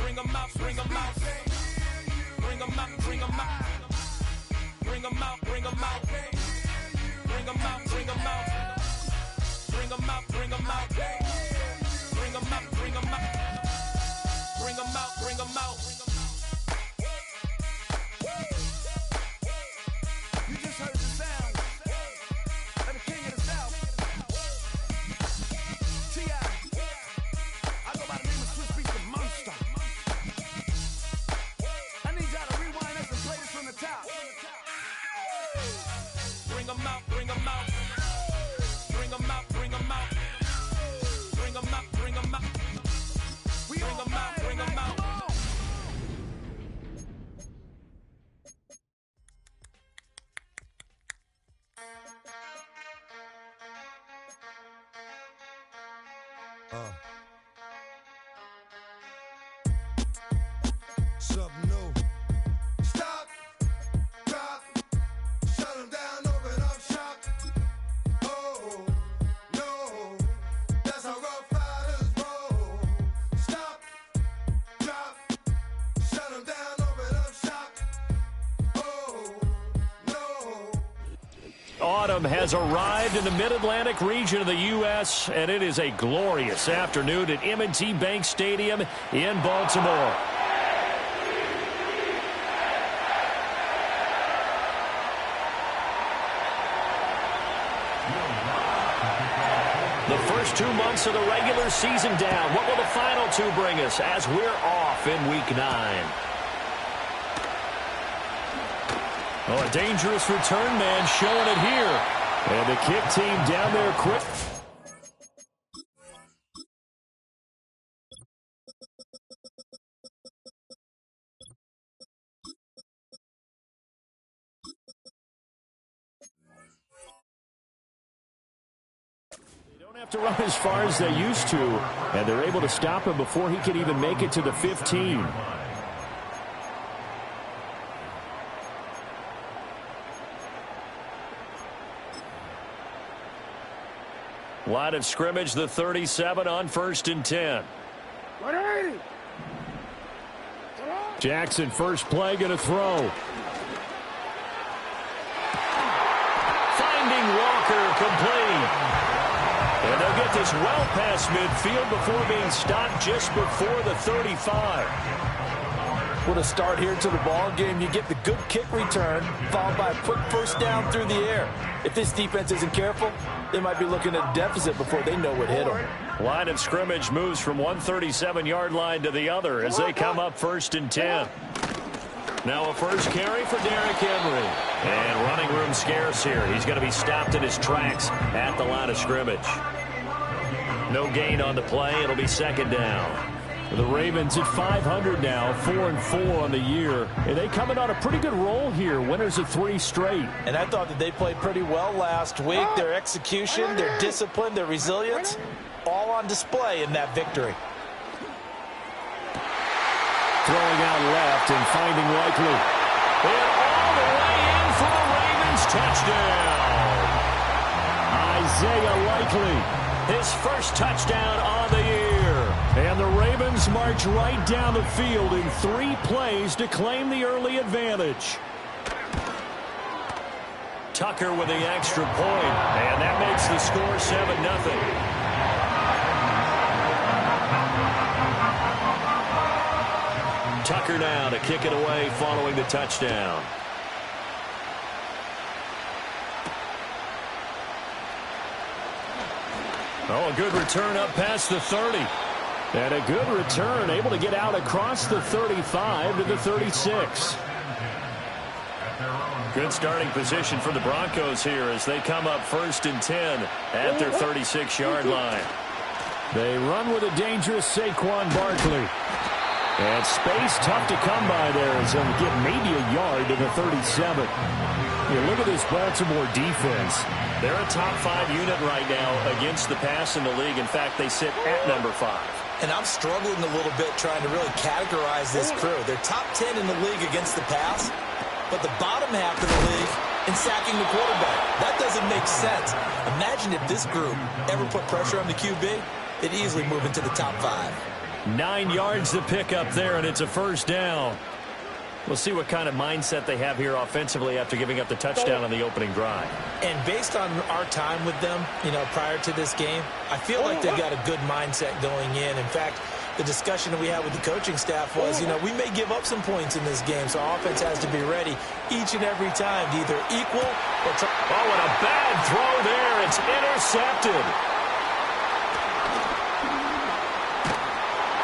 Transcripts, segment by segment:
bring 'em out, bring 'em out. Bring 'em out, bring 'em out. Bring 'em out, bring 'em out. Bring 'em out, bring 'em out. Bring 'em out, bring 'em out. Bring 'em out, bring 'em out. Bring 'em out, bring 'em out. You just heard the sound of the king of the south. T.I. I go by the name of Swiss Beats the Monster. I need y'all to rewind this and play this from the top. Bring 'em out, bring 'em out. Bring 'em out, bring 'em out. Bring 'em out, bring 'em out. Bring 'em out, bring 'em out. Something new. Stop, drop, shut 'em down, open up shop. Oh, no, that's how rough riders roll. Stop, drop, shut 'em down, open up shop. Oh, no. Autumn has arrived in the Mid-Atlantic region of the U.S., and it is a glorious afternoon at M&T Bank Stadium in Baltimore. The first 2 months of the regular season down. What will the final two bring us as we're off in Week 9? Oh, a dangerous return man showing it here. And the kick team down there quick. Have to run as far as they used to, and they're able to stop him before he can even make it to the 15. Line of scrimmage, the 37 on 1st and 10. Jackson, first play, going to throw. Finding Walker, complete. And they'll get this well past midfield before being stopped just before the 35. What a start here to the ball game. You get the good kick return, followed by a quick first down through the air. If this defense isn't careful, they might be looking at a deficit before they know what hit them. Line of scrimmage moves from one 37-yard line to the other as they come up 1st and 10. Now a first carry for Derrick Henry. And running room scarce here. He's going to be stopped in his tracks at the line of scrimmage. No gain on the play. It'll be 2nd down. The Ravens at 500 now, 4-4 on the year. And they coming on a pretty good roll here. Winners of 3 straight. And I thought that they played pretty well last week. Their execution, their discipline, their resilience, all on display in that victory. Throwing out left and finding Likely. And all the way in for a Ravens touchdown. Isaiah Likely, his first touchdown on the year. And the Ravens march right down the field in 3 plays to claim the early advantage. Tucker with the extra point, and that makes the score 7-0. Tucker now to kick it away following the touchdown. Oh, a good return up past the 30. And a good return, able to get out across the 35 to the 36. Good starting position for the Broncos here as they come up 1st and 10 at their 36-yard line. They run with a dangerous Saquon Barkley. And space tough to come by there as they'll get maybe a yard to the 37. You look at this Baltimore defense. They're a top 5 unit right now against the pass in the league. In fact, they sit at number 5. And I'm struggling a little bit trying to really categorize this crew. They're top 10 in the league against the pass, but the bottom half of the league in sacking the quarterback. That doesn't make sense. Imagine if this group ever put pressure on the QB, they'd easily move into the top 5. 9 yards to pick up there, and it's a first down. We'll see what kind of mindset they have here offensively after giving up the touchdown on the opening drive. And based on our time with them, prior to this game, I feel like they've got a good mindset going in. In fact, the discussion that we had with the coaching staff was, we may give up some points in this game, so our offense has to be ready each and every time to either equal or try. Oh, and a bad throw there. It's intercepted.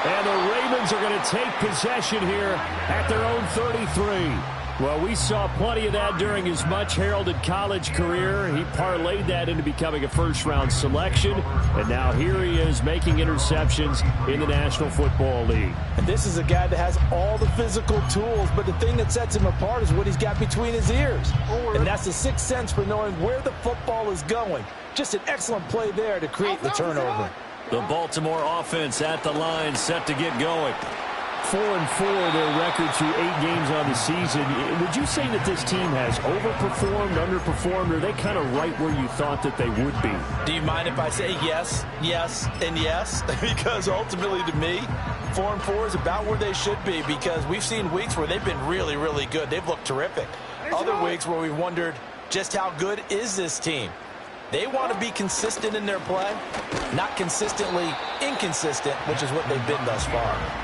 And the Ravens are going to take possession here at their own 33. Well, we saw plenty of that during his much-heralded college career. He parlayed that into becoming a first-round selection, and now here he is making interceptions in the National Football League. And this is a guy that has all the physical tools, but the thing that sets him apart is what he's got between his ears. And that's the sixth sense for knowing where the football is going. Just an excellent play there to create the turnover. The Baltimore offense at the line, set to get going. 4-4 their record through 8 games on the season. Would you say that this team has overperformed, underperformed, or are they kind of right where you thought that they would be? Do you mind if I say yes, yes, and yes? Because ultimately to me, 4-4 is about where they should be, because we've seen weeks where they've been really, really good. They've looked terrific. Other weeks where we've wondered just how good is this team. They want to be consistent in their play, not consistently inconsistent, which is what they've been thus far.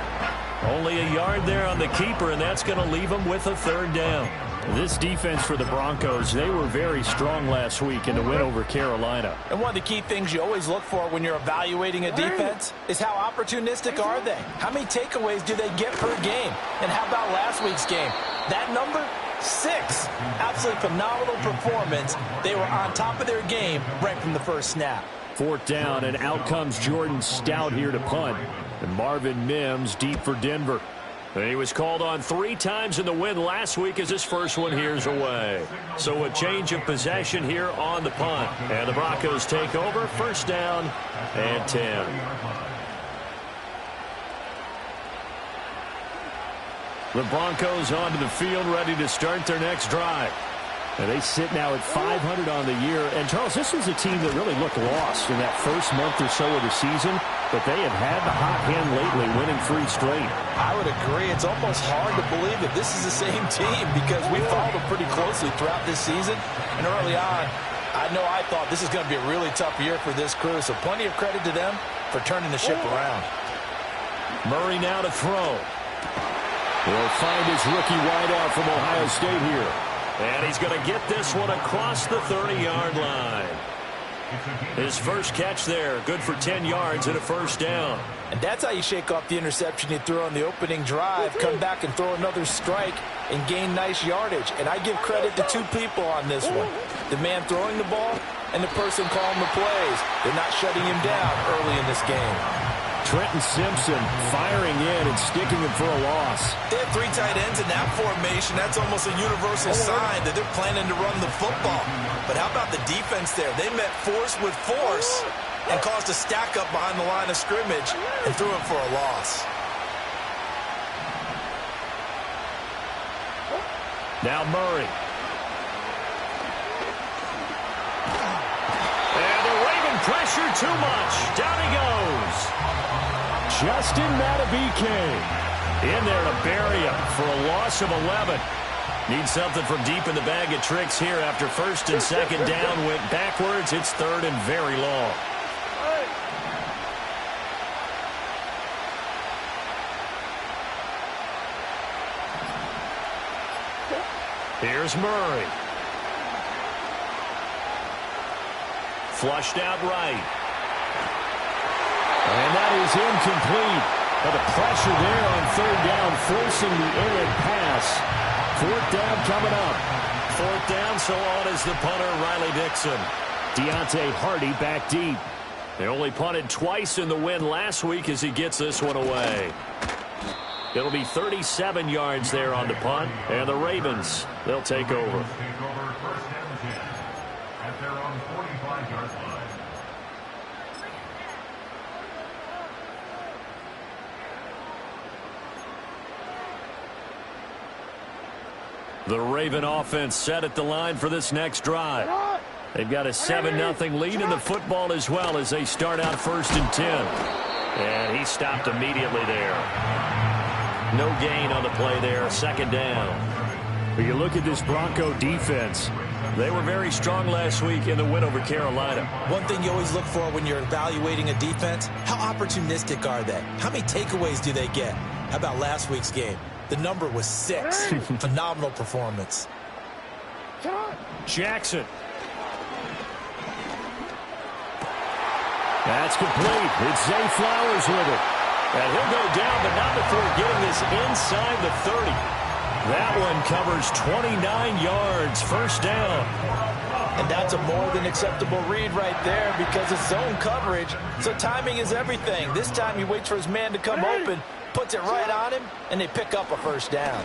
Only a yard there on the keeper, and that's going to leave them with a third down. This defense for the Broncos, they were very strong last week in the win over Carolina. And one of the key things you always look for when you're evaluating a defense is how opportunistic are they? How many takeaways do they get per game? And how about last week's game? That number? 6. Absolutely phenomenal performance. They were on top of their game right from the first snap. 4th down, and out comes Jordan Stout here to punt. And Marvin Mims deep for Denver. And he was called on 3 times in the win last week as his first one here's away. So a change of possession here on the punt. And the Broncos take over. 1st down and 10. The Broncos onto the field, ready to start their next drive. And they sit now at 500 on the year. And, Charles, this was a team that really looked lost in that first month or so of the season, but they have had the hot hand lately, winning 3 straight. I would agree. It's almost hard to believe that this is the same team, because we followed them pretty closely throughout this season. And early on, I thought this is going to be a really tough year for this crew, so plenty of credit to them for turning the ship around. Murray now to throw. He'll find his rookie wideout from Ohio State here. And he's going to get this one across the 30-yard line. His first catch there, good for 10 yards and a 1st down. And that's how you shake off the interception you threw on the opening drive, come back and throw another strike and gain nice yardage. And I give credit to 2 people on this one. The man throwing the ball and the person calling the plays. They're not shutting him down early in this game. Trenton Simpson firing in and sticking him for a loss. They have 3 tight ends in that formation. That's almost a universal sign that they're planning to run the football. But how about the defense there? They met force with force and caused a stack up behind the line of scrimmage and threw him for a loss. Now Murray. And the Raven pressure too much. Down he goes. Justin Matabike in there to bury him for a loss of 11. Need something from deep in the bag of tricks here after 1st and 2nd down went backwards. It's 3rd and very long. Here's Murray. Flushed out right. And that is incomplete. But the pressure there on 3rd down, forcing the errant pass. 4th down coming up. 4th down, so on is the punter, Riley Dixon. Deontay Hardy back deep. They only punted twice in the win last week as he gets this one away. It'll be 37 yards there on the punt. And the Ravens, they'll take over. The Raven offense set at the line for this next drive. They've got a 7-0 lead in the football as well as they start out 1st and 10. And he stopped immediately there. No gain on the play there. Second down. But you look at this Bronco defense. They were very strong last week in the win over Carolina. One thing you always look for when you're evaluating a defense, how opportunistic are they? How many takeaways do they get? How about last week's game? The number was 6. Phenomenal performance. Jackson. That's complete. It's Zay Flowers with it. And he'll go down, but not before getting this inside the 30. That one covers 29 yards. First down. And that's a more than acceptable read right there because it's zone coverage, so timing is everything. This time he waits for his man to come open, puts it right on him, and they pick up a first down.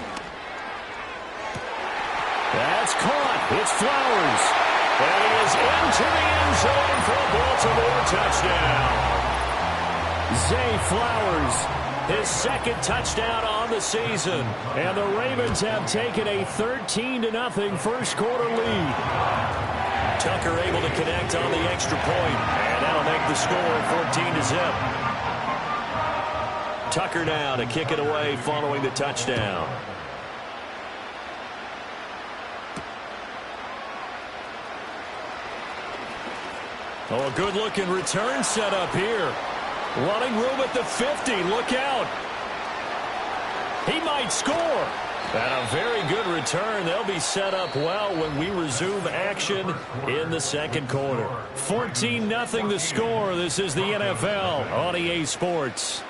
That's caught. It's Flowers. And he is into the end zone for a Baltimore touchdown. Zay Flowers. His second touchdown on the season. And the Ravens have taken a 13-0 first quarter lead. Tucker able to connect on the extra point. And that'll make the score 14-0. Tucker now to kick it away following the touchdown. Oh, a good-looking return set up here. Running room at the 50. Look out. He might score. And a very good return. They'll be set up well when we resume action in the second quarter. 14-0 the score. This is the NFL on EA Sports.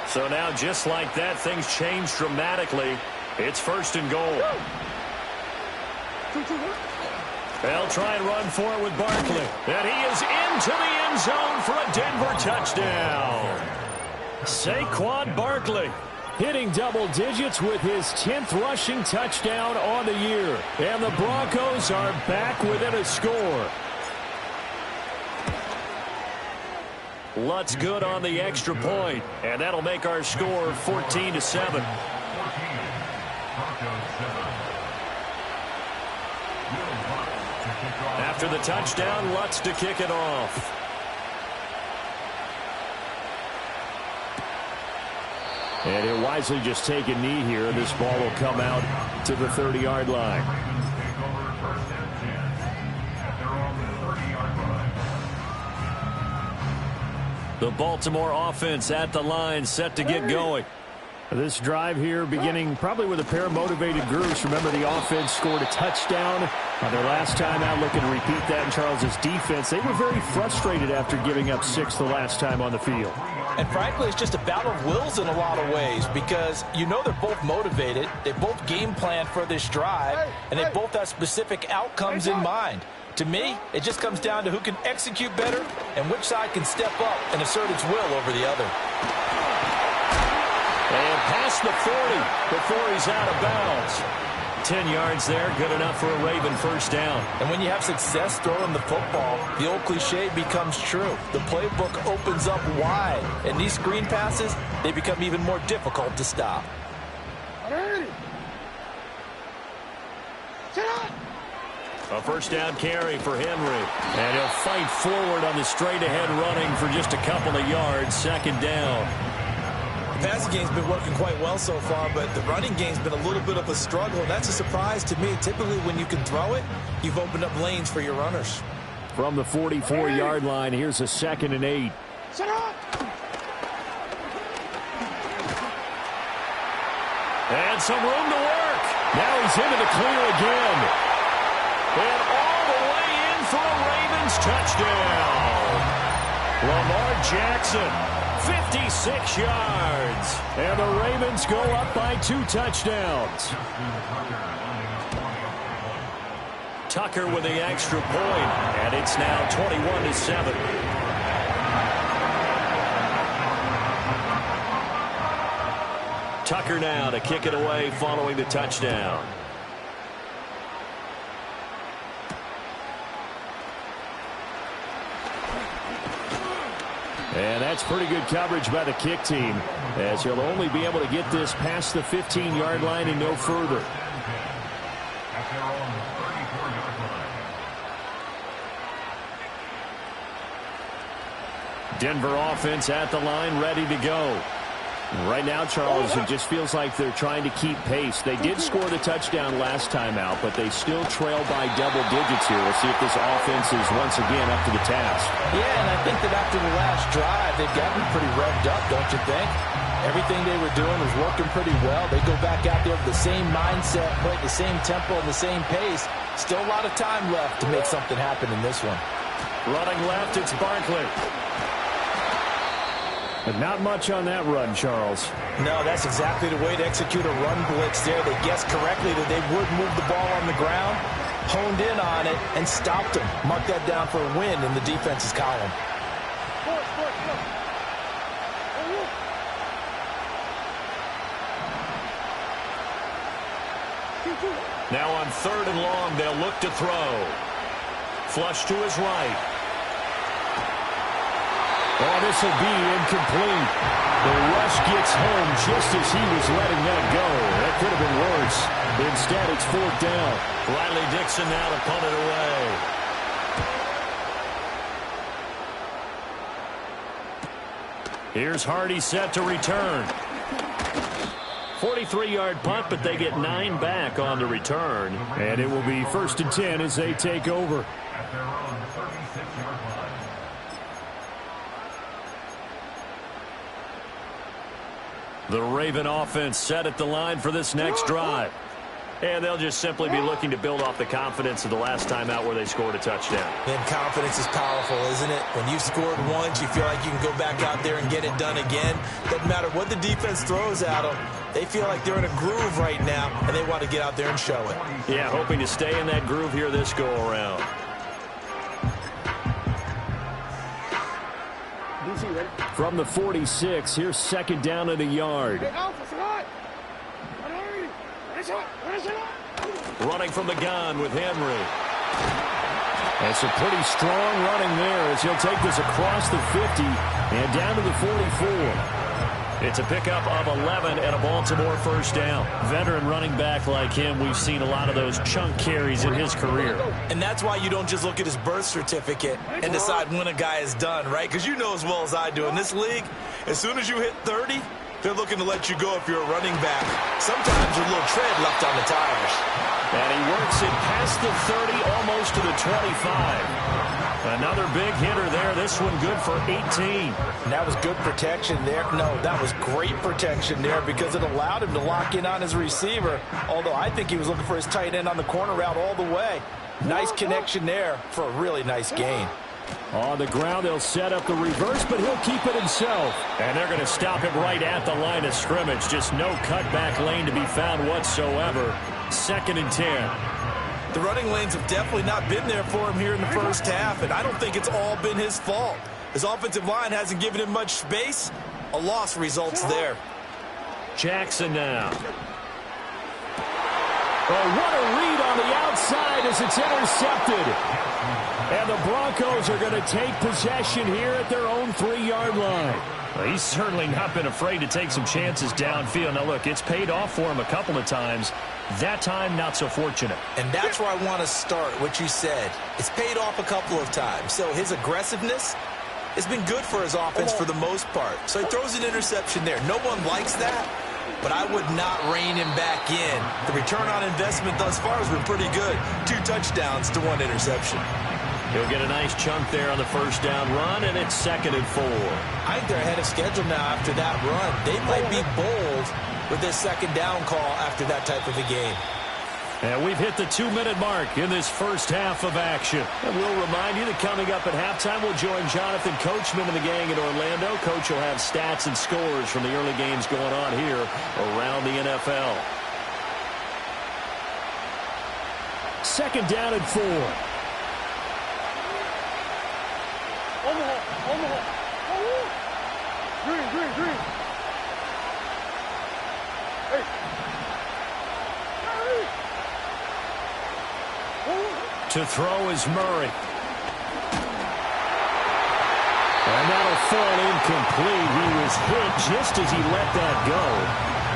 So now, just like that, things change dramatically. It's first and goal. They'll try and run for it with Barkley. And he is into the end zone for a Denver touchdown. Saquon Barkley hitting double digits with his 10th rushing touchdown on the year. And the Broncos are back within a score. Lutz good on the extra point, and that'll make our score 14-7. After the touchdown, Lutz to kick it off. And he'll wisely just take a knee here. This ball will come out to the 30-yard line. The Baltimore offense at the line, set to get going. This drive here beginning probably with a pair of motivated groups. Remember, the offense scored a touchdown on their last time out, looking to repeat that in Charles's defense. They were very frustrated after giving up 6 the last time on the field. And frankly, it's just a battle of wills in a lot of ways because you know they're both motivated. They both game plan for this drive, and they both have specific outcomes in mind. To me, it just comes down to who can execute better and which side can step up and assert its will over the other. And past the 40 before he's out of bounds. 10 yards there, good enough for a Raven first down. And when you have success throwing the football, the old cliche becomes true. The playbook opens up wide, and these screen passes, they become even more difficult to stop. A first down carry for Henry. And he'll fight forward on the straight-ahead running for just a couple of yards. Second down. The passing game's been working quite well so far, but the running game's been a little bit of a struggle, and that's a surprise to me. Typically, when you can throw it, you've opened up lanes for your runners. From the 44-yard line, here's a 2nd and 8. And some room to work. Now he's into the clear again. And all the way in for a Ravens touchdown. Lamar Jackson, 56 yards. And the Ravens go up by 2 touchdowns. Tucker with the extra point, and it's now 21-7. Tucker now to kick it away following the touchdown. And that's pretty good coverage by the kick team, as he'll only be able to get this past the 15-yard line and no further. Denver offense at the line, ready to go. Right now, Charles, it just feels like they're trying to keep pace. They did score the touchdown last time out, but they still trail by double digits here. We'll see if this offense is once again up to the task. Yeah, and I think that after the last drive, they've gotten pretty revved up, don't you think? Everything they were doing was working pretty well. They go back out there with the same mindset, play the same tempo and the same pace. Still a lot of time left to make something happen in this one. Running left, it's Barkley. But not much on that run, Charles. No, that's exactly the way to execute a run blitz there. They guessed correctly that they would move the ball on the ground, honed in on it, and stopped them. Mark that down for a win in the defense's column. Now on 3rd and long, they'll look to throw. Flush to his right. Oh, this will be incomplete. The rush gets home just as he was letting that go. That could have been worse. Instead, it's 4th down. Riley Dixon now to punt it away. Here's Hardy set to return. 43-yard punt, but they get 9 back on the return. And it will be 1st and 10 as they take over. The Raven offense set at the line for this next drive. And they'll just simply be looking to build off the confidence of the last time out where they scored a touchdown. And confidence is powerful, isn't it? When you've scored once, you feel like you can go back out there and get it done again. Doesn't matter what the defense throws at them. They feel like they're in a groove right now, and they want to get out there and show it. Yeah, hoping to stay in that groove here this go-around. From the 46, here's 2nd down at a yard. Running from the gun with Henry. That's a pretty strong running there as he'll take this across the 50 and down to the 44. It's a pickup of 11 and a Baltimore 1st down. Veteran running back like him, we've seen a lot of those chunk carries in his career. And that's why you don't just look at his birth certificate and decide when a guy is done, right? Because you know as well as I do, in this league, as soon as you hit 30, they're looking to let you go if you're a running back. Sometimes with a little tread left on the tires. And he works it past the 30, almost to the 25. Another big hitter there. This one good for 18. And that was good protection there. No, that was great protection there because it allowed him to lock in on his receiver. Although I think he was looking for his tight end on the corner route all the way. Nice connection there for a really nice gain. On the ground, they'll set up the reverse, but he'll keep it himself. And they're going to stop him right at the line of scrimmage. Just no cutback lane to be found whatsoever. 2nd and 10. The running lanes have definitely not been there for him here in the first half, and I don't think it's all been his fault. His offensive line hasn't given him much space. A loss results there. Jackson now. Oh, what a read on the outside as it's intercepted. And the Broncos are going to take possession here at their own 3-yard line. Well, he's certainly not been afraid to take some chances downfield. Now, look, it's paid off for him a couple of times. That time, not so fortunate. And that's where I want to start, what you said. It's paid off a couple of times. So his aggressiveness has been good for his offense for the most part. So he throws an interception there. No one likes that, but I would not rein him back in. The return on investment thus far has been pretty good. 2 touchdowns to 1 interception. He'll get a nice chunk there on the 1st down run, and it's 2nd and 4. I think they're ahead of schedule now after that run. They might be bold with this 2nd down call after that type of a game. And we've hit the 2-minute mark in this first half of action. And we'll remind you that coming up at halftime, we'll join Jonathan Coachman and the gang in Orlando. Coach will have stats and scores from the early games going on here around the NFL. 2nd down and 4. Green. Hey. To throw is Murray. And that'll fall incomplete. He was hit just as he let that go.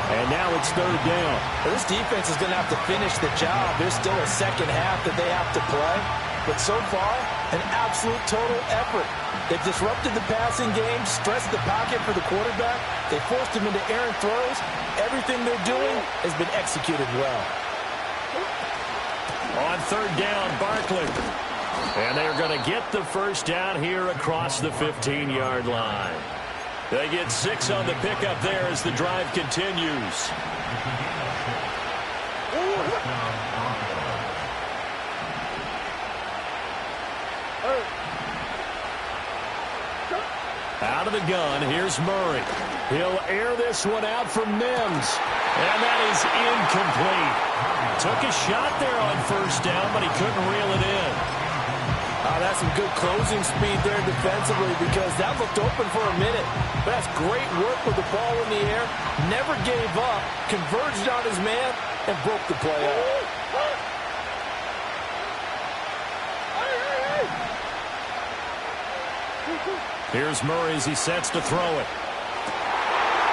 And now it's third down. Well, this defense is going to have to finish the job. There's still a second half that they have to play. But so far, an absolute total effort. They've disrupted the passing game, stressed the pocket for the quarterback. They forced him into errant throws. Everything they're doing has been executed well. On third down, Barkley. And they're going to get the first down here across the 15-yard line. They get 6 on the pickup there as the drive continues. Out of the gun, here's Murray. He'll air this one out for Mims. And that is incomplete. Took a shot there on first down, but he couldn't reel it in. That's some good closing speed there defensively because that looked open for a minute. But that's great work with the ball in the air. Never gave up, converged on his man, and broke the play out. Here's Murray as he sets to throw it.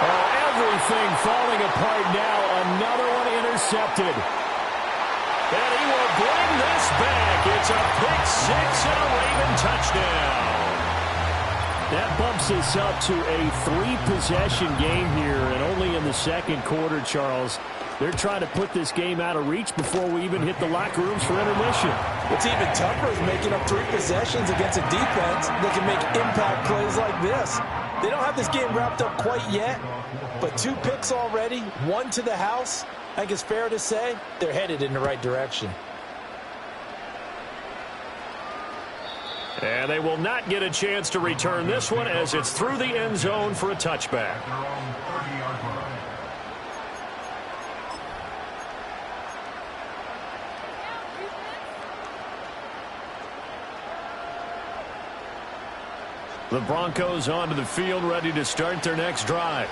Oh, everything falling apart now. Another one intercepted. And he will bring this back. It's a pick-6 and a Raven touchdown. That bumps us up to a 3-possession game here, and only in the second quarter, Charles. They're trying to put this game out of reach before we even hit the locker rooms for intermission. What's even tougher is making up 3 possessions against a defense that can make impact plays like this. They don't have this game wrapped up quite yet, but 2 picks already, 1 to the house. I think it's fair to say they're headed in the right direction. And they will not get a chance to return this one as it's through the end zone for a touchback. The Broncos onto the field, ready to start their next drive.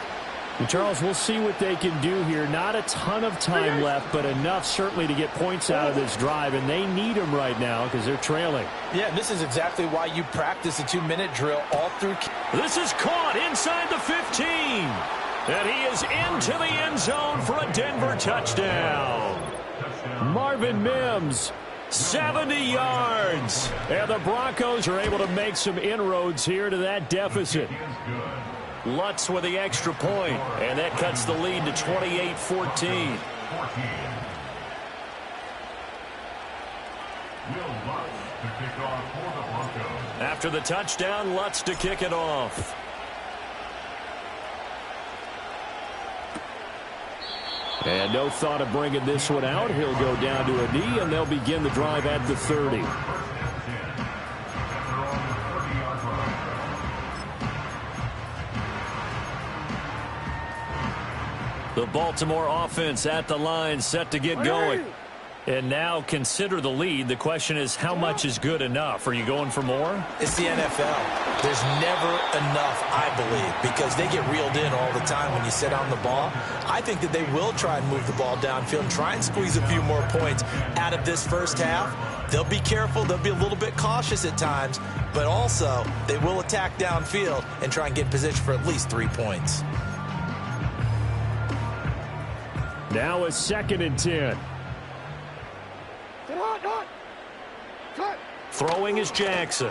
And Charles, we'll see what they can do here. Not a ton of time left, but enough certainly to get points out of this drive, and they need them right now because they're trailing. Yeah, this is exactly why you practice a 2-minute drill all through. This is caught inside the 15. And he is into the end zone for a Denver touchdown. Marvin Mims, 70 yards. And the Broncos are able to make some inroads here to that deficit. Lutz with the extra point, and that cuts the lead to 28-14. After the touchdown, Lutz to kick it off. And no thought of bringing this one out. He'll go down to a knee, and they'll begin the drive at the 30. The Baltimore offense at the line, set to get going. And now consider the lead. The question is, how much is good enough? Are you going for more? It's the NFL. There's never enough, I believe, because they get reeled in all the time when you sit on the ball. I think that they will try and move the ball downfield and try and squeeze a few more points out of this first half. They'll be careful. They'll be a little bit cautious at times, but also they will attack downfield and try and get in position for at least 3 points. Now a 2nd and 10. Throwing is Jackson.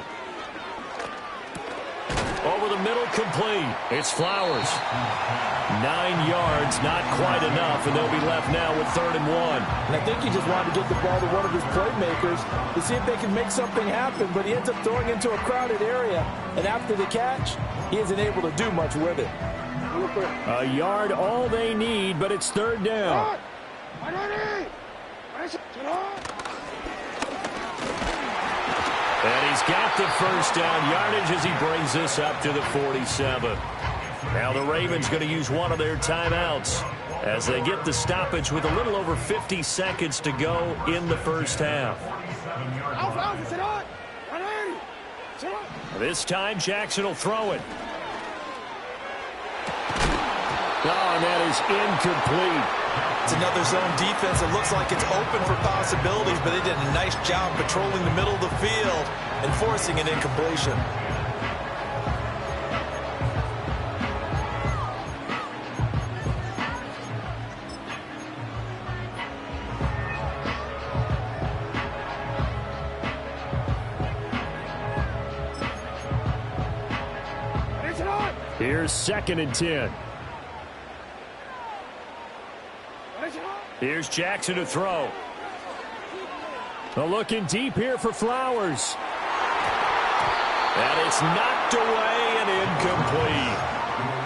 Over the middle, complete. It's Flowers. 9 yards, not quite enough, and they'll be left now with 3rd and 1. And I think he just wanted to get the ball to one of his playmakers to see if they can make something happen, but he ends up throwing into a crowded area, and after the catch, he isn't able to do much with it. A yard, all they need, but it's 3rd down. And he's got the first down yardage as he brings this up to the 47. Now the Ravens going to use one of their timeouts as they get the stoppage with a little over 50 seconds to go in the first half. This time Jackson will throw it. Oh, and that is incomplete. It's another zone defense that looks like it's open for possibilities, but they did a nice job patrolling the middle of the field and forcing an incompletion. Here's 2nd and 10. Here's Jackson to throw. Looking deep here for Flowers. And it's knocked away and incomplete.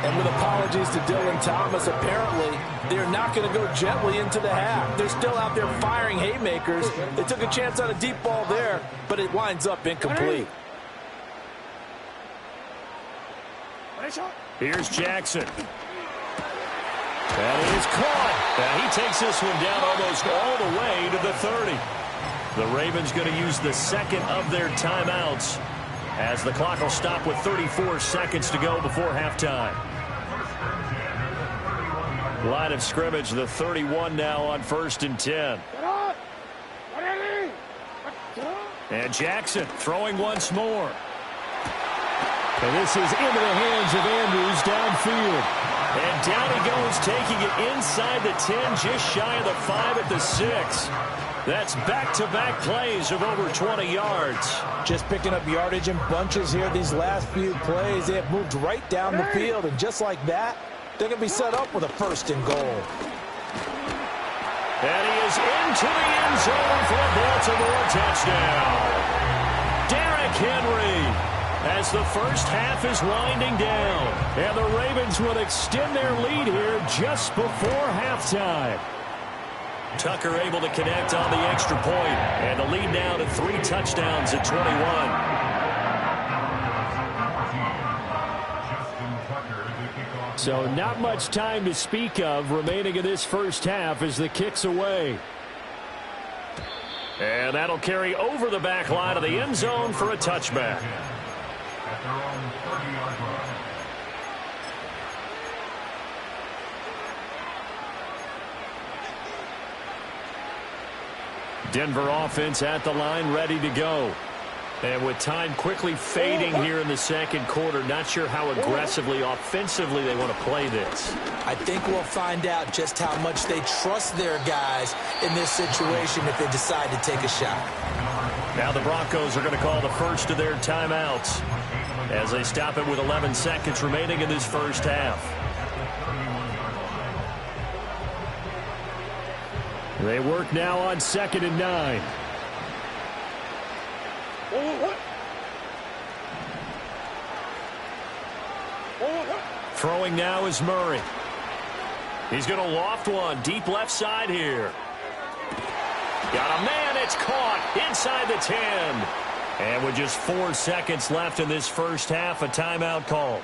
And with apologies to Dylan Thomas, apparently they're not going to go gently into the half. They're still out there firing haymakers. They took a chance on a deep ball there, but it winds up incomplete. Here's Jackson. That is caught. And he takes this one down almost all the way to the 30. The Ravens going to use the second of their timeouts as the clock will stop with 34 seconds to go before halftime. Line of scrimmage, the 31 now on 1st and 10. And Jackson throwing once more. And this is into the hands of Andrews downfield. And down he goes, taking it inside the 10, just shy of the 5 at the 6. That's back-to-back plays of over 20 yards. Just picking up yardage in bunches here these last few plays. They have moved right down the field, and just like that, they're going to be set up with a 1st and goal. And he is into the end zone for a Baltimore touchdown. Derrick Henry, as the first half is winding down. And the Ravens will extend their lead here just before halftime. Tucker able to connect on the extra point, and the lead now to 3 touchdowns at 21. So not much time to speak of remaining in this first half as the kick's away. And that'll carry over the back line of the end zone for a touchback. At their own 30-yard line. Denver offense at the line, ready to go. And with time quickly fading here in the second quarter, not sure how aggressively, offensively they want to play this. I think we'll find out just how much they trust their guys in this situation if they decide to take a shot. Now the Broncos are going to call the first of their timeouts as they stop it with 11 seconds remaining in this first half. They work now on 2nd and 9. Throwing now is Murray. He's going to loft one deep left side here. Got a man, it's caught inside the 10. And with just 4 seconds left in this first half, a timeout call.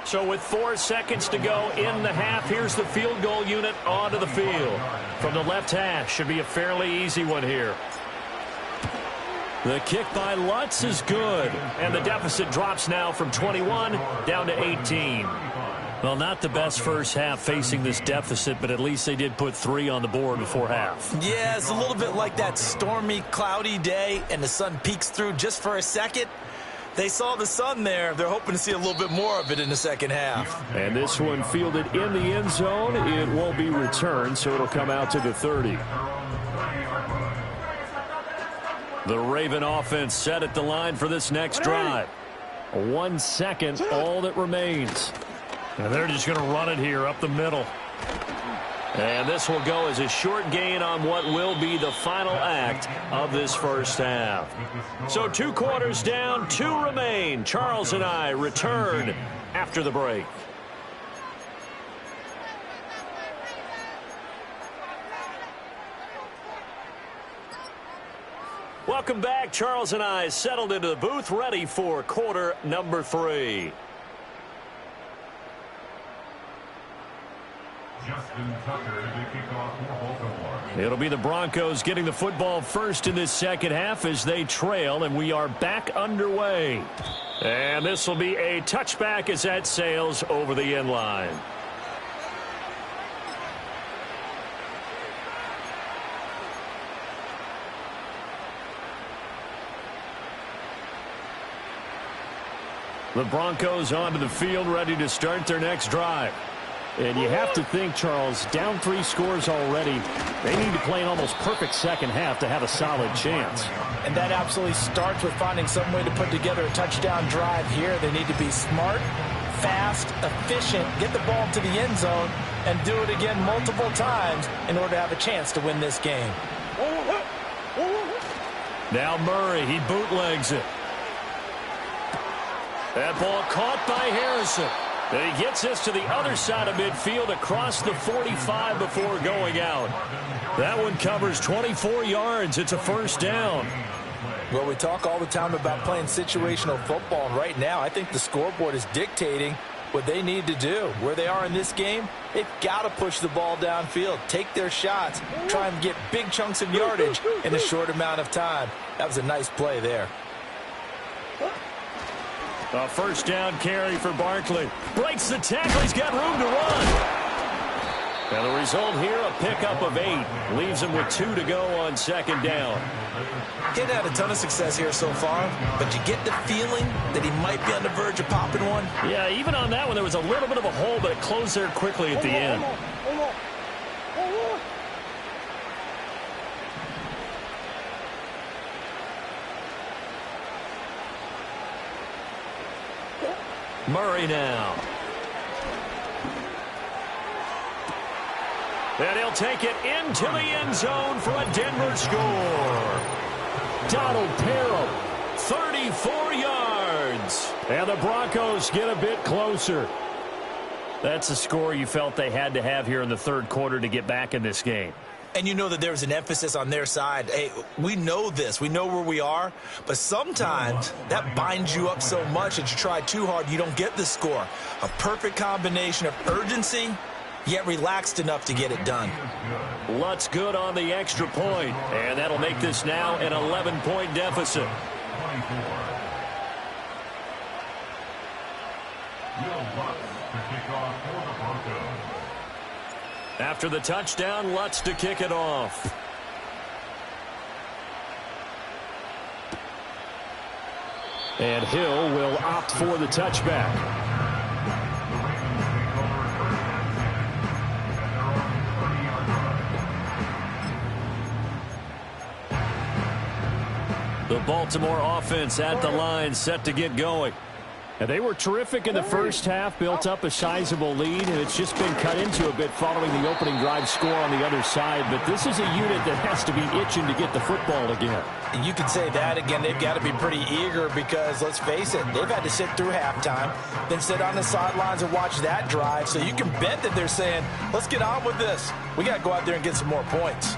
So with 4 seconds to go in the half, here's the field goal unit onto the field. From the left hash, should be a fairly easy one here. The kick by Lutz is good, and the deficit drops now from 21 down to 18. Well, not the best first half facing this deficit, but at least they did put 3 on the board before half. Yeah, it's a little bit like that stormy, cloudy day, and the sun peeks through just for a second. They saw the sun there. They're hoping to see a little bit more of it in the second half. And this one fielded in the end zone. It won't be returned, so it'll come out to the 30. The Raven offense set at the line for this next drive. 1 second, all that remains. And they're just going to run it here up the middle. And this will go as a short gain on what will be the final act of this first half. So 2 quarters down, 2 remain. Charles and I return after the break. Welcome back. Charles and I settled into the booth, ready for quarter number 3. Justin Tucker to kick off for Baltimore. It'll be the Broncos getting the football first in this second half as they trail, and we are back underway. And this will be a touchback as that sails over the end line. The Broncos onto the field, ready to start their next drive. And you have to think, Charles, down 3 scores already. They need to play an almost perfect second half to have a solid chance. And that absolutely starts with finding some way to put together a touchdown drive here. They need to be smart, fast, efficient, get the ball to the end zone, and do it again multiple times in order to have a chance to win this game. Now Murray, he bootlegs it. That ball caught by Harrison. And he gets this to the other side of midfield across the 45 before going out. That one covers 24 yards. It's a first down. Well, we talk all the time about playing situational football, and right now I think the scoreboard is dictating what they need to do. Where they are in this game, they've got to push the ball downfield, take their shots, try and get big chunks of yardage in a short amount of time. That was a nice play there. A first down carry for Barkley. Breaks the tackle. He's got room to run. And the result here, a pickup of 8. Leaves him with 2 to go on second down. He hadn't had a ton of success here so far, but you get the feeling that he might be on the verge of popping one. Yeah, even on that one, there was a little bit of a hole, but it closed there quickly at the end. Murray now. And he'll take it into the end zone for a Denver score. Donald Parham, 34 yards. And the Broncos get a bit closer. That's a score you felt they had to have here in the third quarter to get back in this game. And you know that there's an emphasis on their side. Hey, we know this. We know where we are. But sometimes that binds you up so much that you try too hard, you don't get the score. A perfect combination of urgency, yet relaxed enough to get it done. Lutz good on the extra point. And that'll make this now an 11-point deficit. After the touchdown, Lutz to kick it off. And Hill will opt for the touchback. The Baltimore offense at the line, set to get going. And they were terrific in the first half, built up a sizable lead, and it's just been cut into a bit following the opening drive score on the other side. But this is a unit that has to be itching to get the football again. You could say that again. They've got to be pretty eager because, let's face it, they've had to sit through halftime, then sit on the sidelines and watch that drive. So you can bet that they're saying, let's get on with this. We got to go out there and get some more points.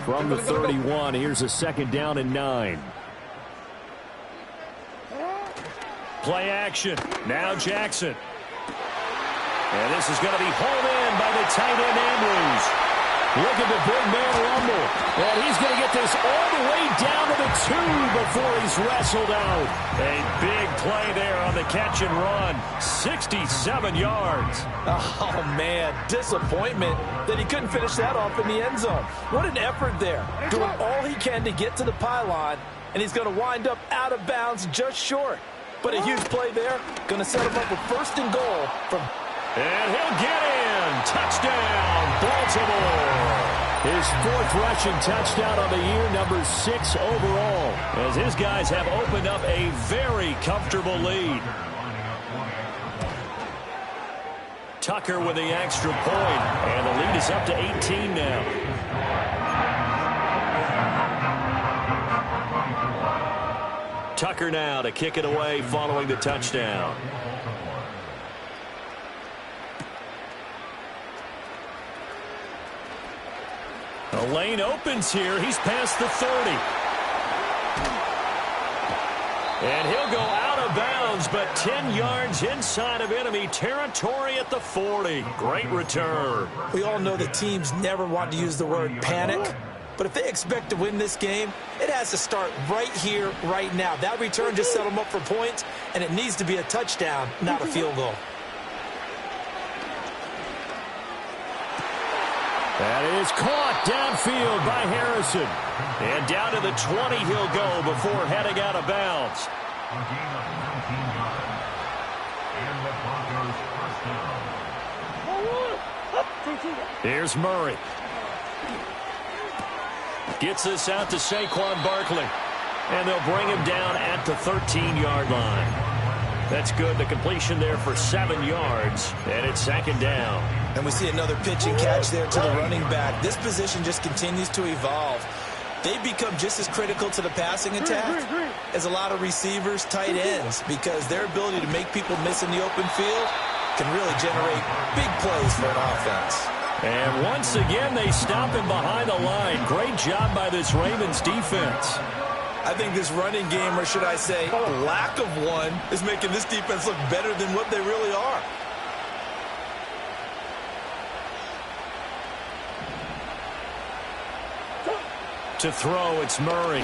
From the 31, here's a second down and 9. Play action. Now Jackson. And this is going to be hauled in by the tight end Andrews. Look at the big man rumble. And he's going to get this all the way down to the 2 before he's wrestled out. A big play there on the catch and run. 67 yards. Oh, man, disappointment that he couldn't finish that off in the end zone. What an effort there. Doing all he can to get to the pylon, and he's going to wind up out of bounds just short. But a huge play there. Going to set him up with first and goal from... And he'll get in. Touchdown, Baltimore. His 4th rushing touchdown of the year, number 6 overall. As his guys have opened up a very comfortable lead. Tucker with the extra point. And the lead is up to 18 now. Tucker now to kick it away following the touchdown. The lane opens here. He's past the 30. And he'll go out of bounds, but 10 yards inside of enemy territory at the 40. Great return. We all know that teams never want to use the word panic. But if they expect to win this game, it has to start right here, right now. That return just set them up for points, and it needs to be a touchdown, not a field goal. That is caught downfield by Harrison. And down to the 20 he'll go before heading out of bounds. A gain of 19 yards. And the Broncos first down. Here's Murray. Gets this out to Saquon Barkley. And they'll bring him down at the 13-yard line. That's good. The completion there for 7 yards. And it's second down. And we see another pitch and catch there to the running back. This position just continues to evolve. They've become just as critical to the passing attack as a lot of receivers, tight ends, because their ability to make people miss in the open field can really generate big plays for an offense. And once again, they stop him behind the line. Great job by this Ravens defense. I think this running game, or should I say, lack of one, is making this defense look better than what they really are. To throw, it's Murray.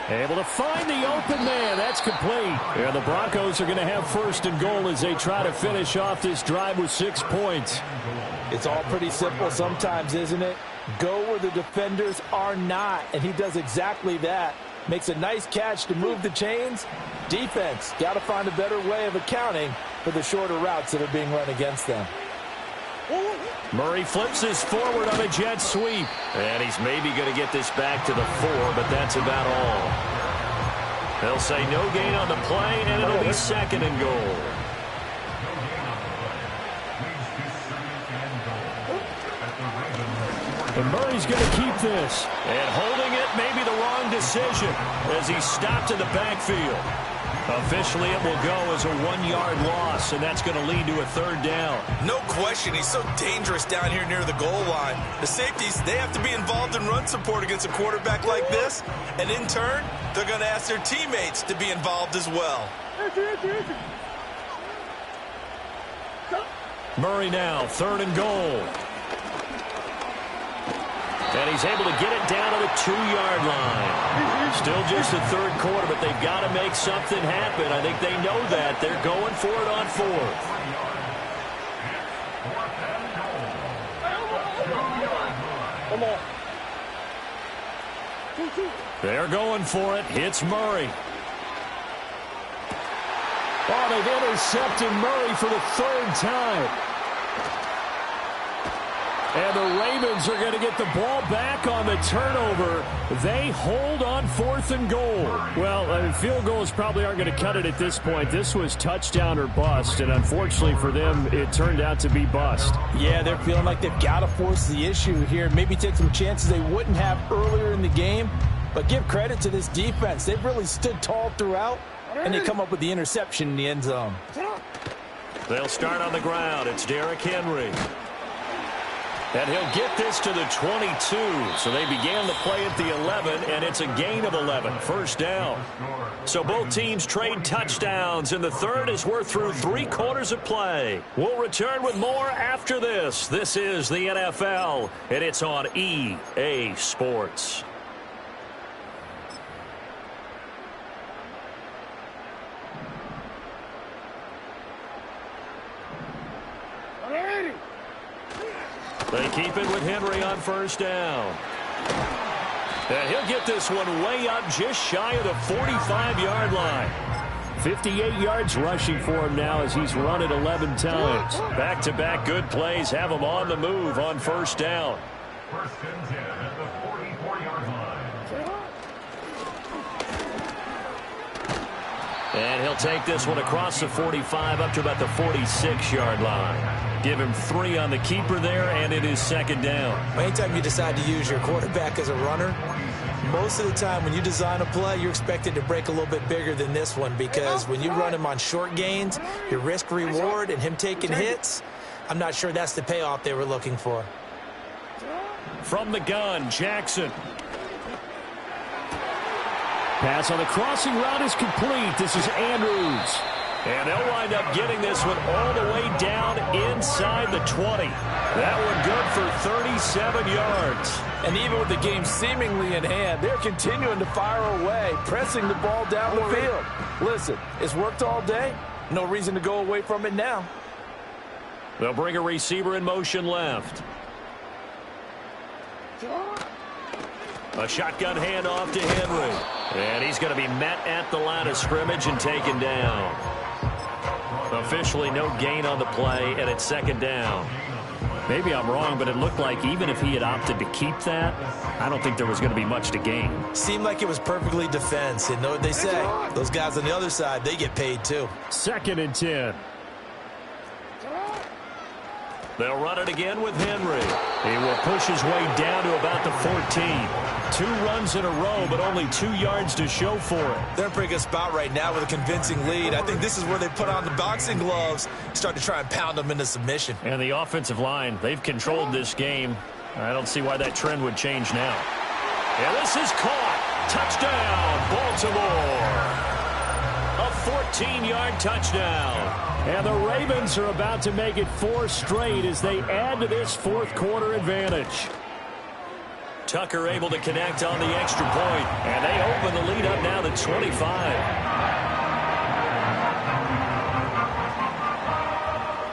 Able to find the open man. That's complete. And the Broncos are going to have first and goal as they try to finish off this drive with 6 points. It's all pretty simple sometimes, isn't it? Go where the defenders are not, and he does exactly that. Makes a nice catch to move the chains. Defense, got to find a better way of accounting for the shorter routes that are being run against them. Murray flips this forward on a jet sweep. And he's maybe going to get this back to the 4, but that's about all. They'll say no gain on the play, and it'll be second and goal. And Murray's going to keep this. And holding it may be the wrong decision as he's stopped in the backfield. Officially, it will go as a 1-yard loss, and that's going to lead to a third down. No question, he's so dangerous down here near the goal line. The safeties, they have to be involved in run support against a quarterback like this, and in turn, they're going to ask their teammates to be involved as well. Murray now, third and goal. And he's able to get it down to the 2-yard line. Still just the third quarter, but they've got to make something happen. I think they know that. They're going for it on fourth. They're going for it. Hits Murray. Oh, they've intercepted Murray for the 3rd time. And the Ravens are going to get the ball back on the turnover. They hold on 4th and goal. Well, field goals probably aren't going to cut it at this point. This was touchdown or bust, and unfortunately for them, it turned out to be bust. Yeah, they're feeling like they've got to force the issue here. Maybe take some chances they wouldn't have earlier in the game. But give credit to this defense. They've really stood tall throughout, and they come up with the interception in the end zone. They'll start on the ground. It's Derrick Henry. And he'll get this to the 22. So they began the play at the 11, and it's a gain of 11. First down. So both teams trade touchdowns, and the third as we're through 3 quarters of play. We'll return with more after this. This is the NFL, and it's on EA Sports. They keep it with Henry on first down. And he'll get this one way up just shy of the 45-yard line. 58 yards rushing for him now as he's run it 11 times. Back-to-back good plays have him on the move on first down. First and 10 at the 44-yard line. And he'll take this one across the 45 up to about the 46-yard line. Give him 3 on the keeper there, and it is second down. Anytime you decide to use your quarterback as a runner, most of the time when you design a play, you're expected to break a little bit bigger than this one, because when you run him on short gains, your risk-reward and him taking hits, I'm not sure that's the payoff they were looking for. From the gun, Jackson. Pass on the crossing route is complete. This is Andrews. And they'll wind up getting this one all the way down inside the 20. That one good for 37 yards. And even with the game seemingly in hand, they're continuing to fire away, pressing the ball down the field. Listen, it's worked all day. No reason to go away from it now. They'll bring a receiver in motion left. A shotgun handoff to Henry. And he's going to be met at the line of scrimmage and taken down. Officially no gain on the play, and it's second down. Maybe I'm wrong, but it looked like even if he had opted to keep that, I don't think there was going to be much to gain. Seemed like it was perfectly defense. And know what they say? Those guys on the other side, they get paid too. 2nd and 10. They'll run it again with Henry. He will push his way down to about the 14. 2 runs in a row, but only 2 yards to show for it. They're in a pretty good spot right now with a convincing lead. I think this is where they put on the boxing gloves, start to try and pound them into submission. And the offensive line, they've controlled this game. I don't see why that trend would change now. And this is caught. Touchdown, Baltimore. A 14-yard touchdown. And the Ravens are about to make it 4 straight as they add to this 4th quarter advantage. Tucker able to connect on the extra point, and they open the lead up now to 25.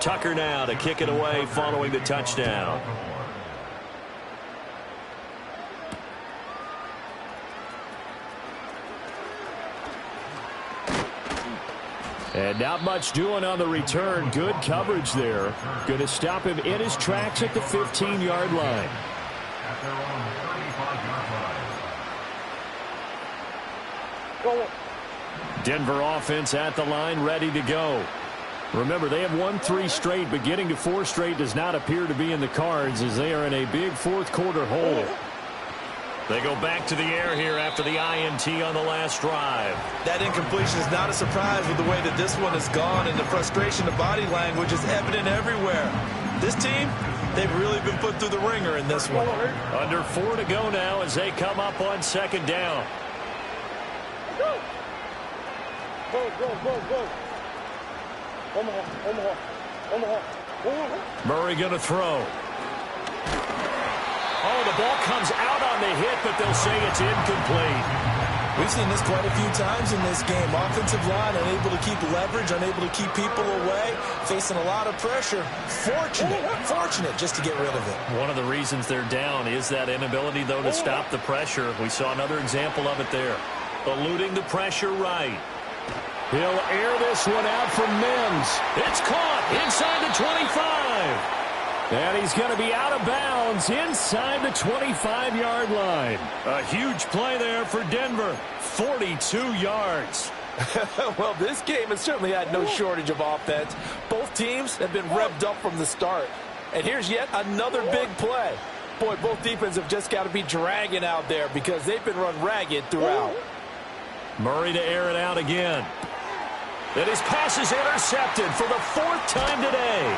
Tucker now to kick it away following the touchdown. And not much doing on the return. Good coverage there. Going to stop him in his tracks at the 15-yard line. At their own 35-yard line. Denver offense at the line, ready to go. Remember, they have won 3 straight, but getting to 4 straight does not appear to be in the cards as they are in a big 4th quarter hole. They go back to the air here after the INT on the last drive. That incompletion is not a surprise with the way that this one has gone, and the frustration of body language is evident everywhere. This team, they've really been put through the ringer in this one. Under 4 to go now as they come up on 2nd down. Go, go, go, go. Omaha. Murray going to throw. Oh, the ball comes out on the hit, but they'll say it's incomplete. We've seen this quite a few times in this game. Offensive line unable to keep leverage, unable to keep people away, facing a lot of pressure. Fortunate just to get rid of it. One of the reasons they're down is that inability, though, to stop the pressure. We saw another example of it there. Eluding the pressure right. He'll air this one out from Mims. It's caught inside the 25. And he's going to be out of bounds inside the 25-yard line. A huge play there for Denver. 42 yards. Well, this game has certainly had no shortage of offense. Both teams have been revved up from the start. And here's yet another big play. Boy, both defenses have just got to be dragging out there because they've been run ragged throughout. Murray to air it out again. And his pass is intercepted for the 4th time today.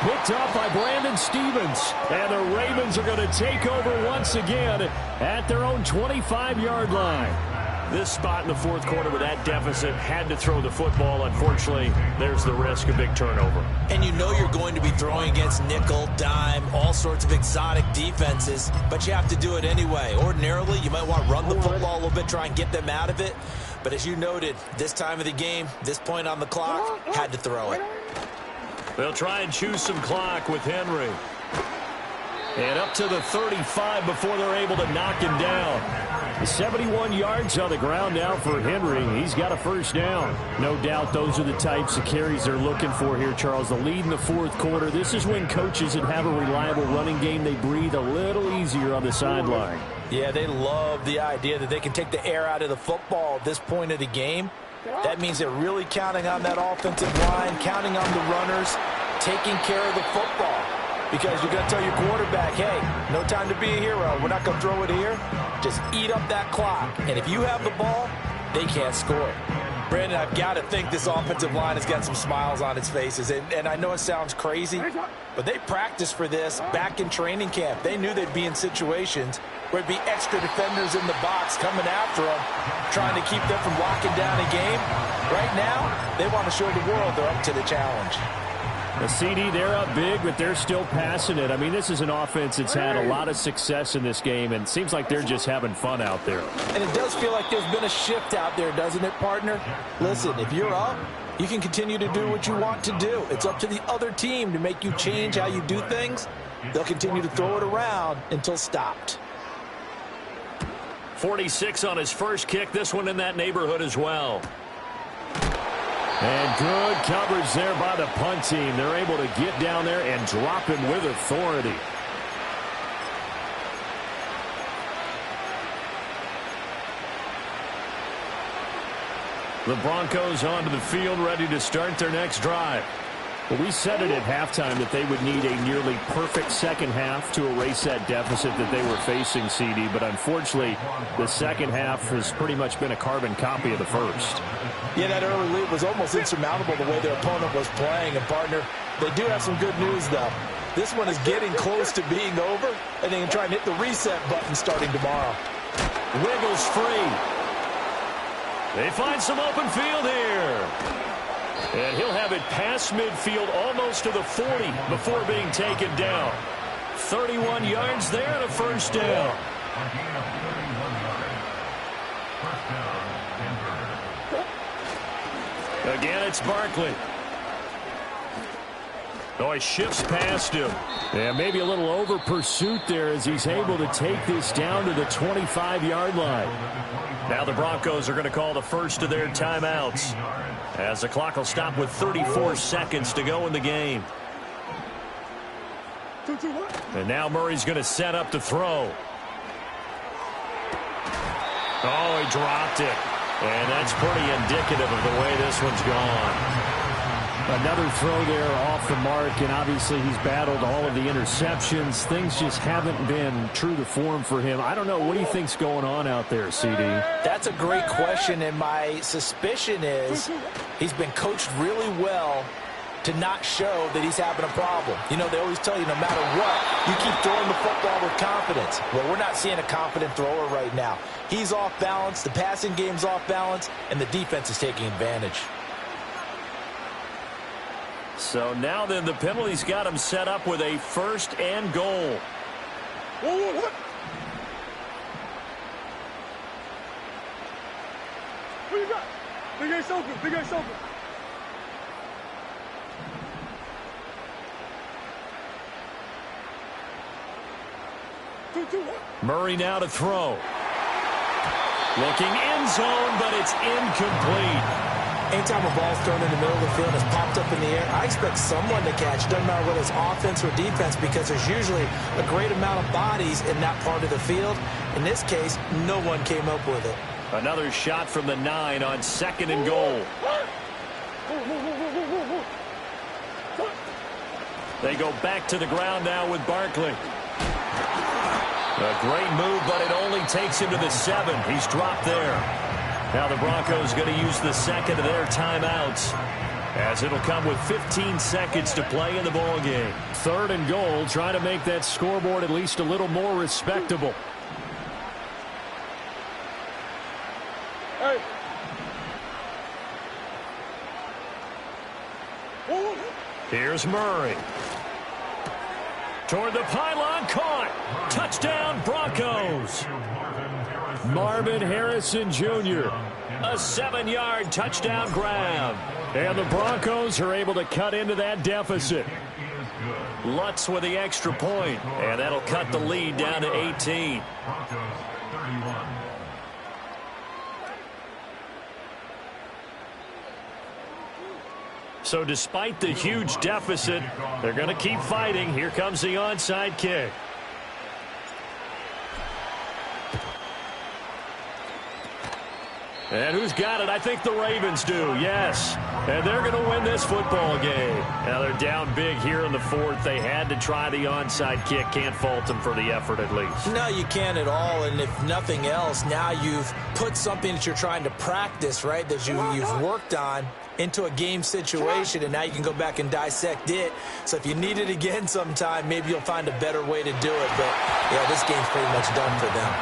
Picked up by Brandon Stevens. And the Ravens are going to take over once again at their own 25-yard line. This spot in the 4th quarter with that deficit had to throw the football. Unfortunately, there's the risk of big turnover. And you know you're going to be throwing against nickel, dime, all sorts of exotic defenses, but you have to do it anyway. Ordinarily, you might want to run the football a little bit, try and get them out of it. But as you noted, this time of the game, this point on the clock, had to throw it. They'll try and choose some clock with Henry. And up to the 35 before they're able to knock him down. 71 yards on the ground now for Henry. He's got a 1st down. No doubt those are the types of carries they're looking for here, Charles. The lead in the 4th quarter. This is when coaches that have a reliable running game, they breathe a little easier on the sideline. Yeah, they love the idea that they can take the air out of the football at this point of the game. That means they're really counting on that offensive line, counting on the runners, taking care of the football. Because you're going to tell your quarterback, hey, no time to be a hero. We're not going to throw it here. Just eat up that clock. And if you have the ball, they can't score. Brandon, I've got to think this offensive line has got some smiles on its faces. And I know it sounds crazy, but they practiced for this back in training camp. They knew they'd be in situations where it'd be extra defenders in the box coming after them, trying to keep them from locking down a game. Right now, they want to show the world they're up to the challenge. The CD, they're up big, but they're still passing it. I mean, this is an offense that's had a lot of success in this game, and it seems like they're just having fun out there. And it does feel like there's been a shift out there, doesn't it, partner? Listen, if you're up, you can continue to do what you want to do. It's up to the other team to make you change how you do things. They'll continue to throw it around until stopped. 46 on his first kick. This one in that neighborhood as well. And good coverage there by the punt team. They're able to get down there and drop him with authority. The Broncos onto the field, ready to start their next drive. Well, we said it at halftime that they would need a nearly perfect second half to erase that deficit that they were facing, CD. But unfortunately, the second half has pretty much been a carbon copy of the first. Yeah, that early lead was almost insurmountable the way their opponent was playing. And, partner, they do have some good news, though. This one is getting close to being over, and they can try and hit the reset button starting tomorrow. Wiggles free. They find some open field here. And he'll have it past midfield almost to the 40 before being taken down. 31 yards there and a first down. Again, it's Barkley. Oh, he shifts past him. Yeah, maybe a little over pursuit there as he's able to take this down to the 25-yard line. Now the Broncos are going to call the first of their timeouts, as the clock will stop with 34 seconds to go in the game. And now Murray's going to set up to throw. Oh, he dropped it. And that's pretty indicative of the way this one's gone. Another throw there off the mark, and obviously he's battled all of the interceptions. Things just haven't been true to form for him. I don't know. What do you think's going on out there, CD? That's a great question, and my suspicion is he's been coached really well to not show that he's having a problem. You know, they always tell you no matter what, you keep throwing the football with confidence. Well, we're not seeing a confident thrower right now. He's off balance, the passing game's off balance, and the defense is taking advantage. So now then the penalty's got him set up with a first and goal. What? What you got? Big Ace open. Big Ace open. Murray now to throw. Looking end zone, but it's incomplete. Anytime a ball's thrown in the middle of the field and is popped up in the air, I expect someone to catch. Doesn't matter whether it's offense or defense, because there's usually a great amount of bodies in that part of the field. In this case, no one came up with it. Another shot from the 9 on second and goal. They go back to the ground now with Barkley. A great move, but it only takes him to the 7. He's dropped there. Now the Broncos going to use the second of their timeouts, as it'll come with 15 seconds to play in the ball game. Third and goal, trying to make that scoreboard at least a little more respectable. Hey. Here's Murray. Toward the pylon, caught. Touchdown, Broncos. Marvin Harrison Jr. A 7-yard touchdown grab. And the Broncos are able to cut into that deficit. Lutz with the extra point, and that'll cut the lead down to 18. So despite the huge deficit, they're going to keep fighting. Here comes the onside kick. And who's got it? I think the Ravens do, yes. And they're going to win this football game. Now they're down big here in the fourth. They had to try the onside kick. Can't fault them for the effort at least. No, you can't at all. And if nothing else, now you've put something that you're trying to practice, right, that you've worked on into a game situation, and now you can go back and dissect it. So if you need it again sometime, maybe you'll find a better way to do it. But, yeah, this game's pretty much done for them.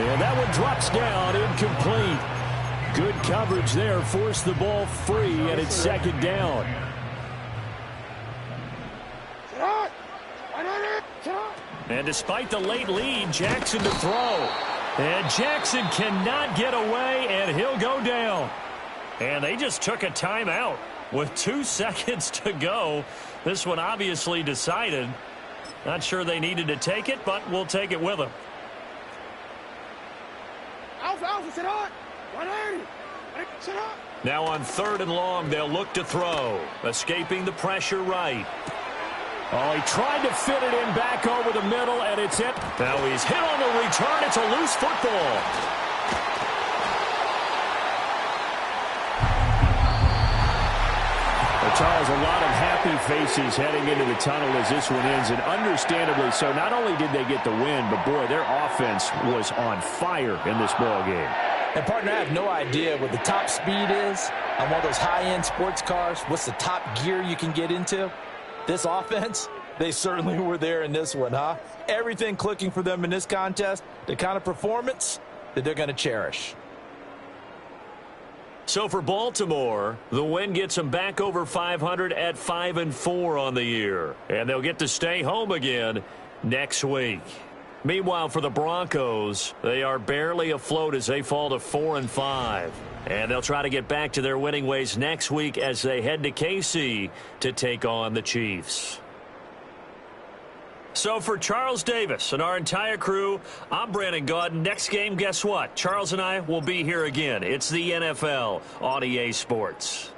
And that one drops down, incomplete. Good coverage there, forced the ball free, and it's second down. And despite the late lead, Jackson to throw. And Jackson cannot get away, and he'll go down. And they just took a timeout with 2 seconds to go. This one obviously decided. Not sure they needed to take it, but we'll take it with them. Alpha, sit hard. 180. Sit hard. Now on 3rd and long, they'll look to throw. Escaping the pressure right. Oh, he tried to fit it in back over the middle, and it's it. Now he's hit on the return. It's a loose football. Well, Charles, a lot of happy faces heading into the tunnel as this one ends, and understandably so. Not only did they get the win, but, boy, their offense was on fire in this ball game. And, partner, I have no idea what the top speed is on one of those high-end sports cars. What's the top gear you can get into? This offense, they certainly were there in this one, huh? Everything clicking for them in this contest, the kind of performance that they're going to cherish. So for Baltimore, the win gets them back over 500 at 5-4 on the year. And they'll get to stay home again next week. Meanwhile, for the Broncos, they are barely afloat as they fall to 4-5. And they'll try to get back to their winning ways next week as they head to KC to take on the Chiefs. So for Charles Davis and our entire crew, I'm Brandon Gaudin. Next game, guess what? Charles and I will be here again. It's the NFL on EA Sports.